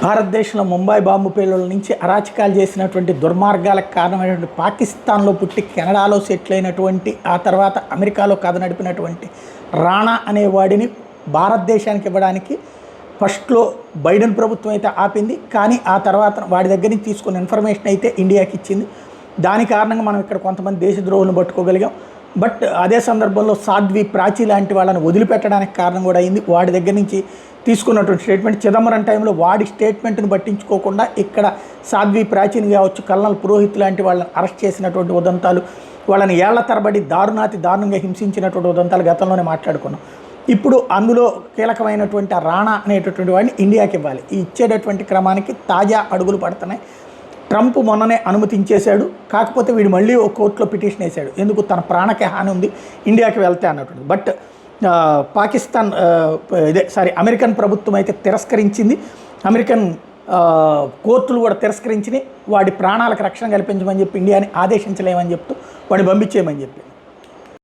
భారతదేశంలో ముంబై బాంబు పేలుళ్ల నుంచి అరాచకాలు చేసినటువంటి దుర్మార్గాలకు కారణమైనటువంటి పాకిస్తాన్లో పుట్టి కెనడాలో సెటిల్ అయినటువంటి ఆ తర్వాత అమెరికాలో కథ నడిపినటువంటి రాణా అనేవాడిని భారతదేశానికి ఇవ్వడానికి ఫస్ట్లో బైడెన్ ప్రభుత్వం అయితే ఆపింది. కానీ ఆ తర్వాత వాడి దగ్గర నుంచి తీసుకున్న ఇన్ఫర్మేషన్ అయితే ఇండియాకి ఇచ్చింది. దాని కారణంగా మనం ఇక్కడ కొంతమంది దేశద్రోహులను పట్టుకోగలిగాం. బట్ అదే సందర్భంలో సాధ్వి ప్రాచీ లాంటి వాళ్ళని వదిలిపెట్టడానికి కారణం కూడా అయింది. వాడి దగ్గర నుంచి తీసుకున్నటువంటి స్టేట్మెంట్ చిదంబరం టైంలో వాడి స్టేట్మెంట్ని పట్టించుకోకుండా ఇక్కడ సాధ్వి ప్రాచీని కావచ్చు, కల్నల్ పురోహిత్ లాంటి వాళ్ళని అరెస్ట్ చేసినటువంటి ఉదంతాలు, వాళ్ళని ఏళ్ల తరబడి దారుణంగా హింసించినటువంటి ఉదంతాలు గతంలోనే మాట్లాడుకున్నాం. ఇప్పుడు అందులో కీలకమైనటువంటి రాణా అనేటటువంటి వాడిని ఇండియాకి ఇవ్వాలి. ఈ ఇచ్చేటటువంటి క్రమానికి తాజా అడుగులు పడుతున్నాయి. ట్రంప్ మొన్ననే అనుమతించేశాడు. కాకపోతే వీడు మళ్ళీ ఒక కోర్టులో పిటిషన్ వేశాడు. ఎందుకు? తన ప్రాణకి హాని ఉంది, ఇండియాకి వెళ్తే అన్నట్టు. బట్ అమెరికన్ ప్రభుత్వం అయితే తిరస్కరించింది. అమెరికన్ కోర్టులు కూడా తిరస్కరించినాయి. వాడి ప్రాణాలకు రక్షణ కల్పించమని చెప్పి ఇండియాని ఆదేశించలేమని చెప్తూ వాడిని పంపించేయమని చెప్పి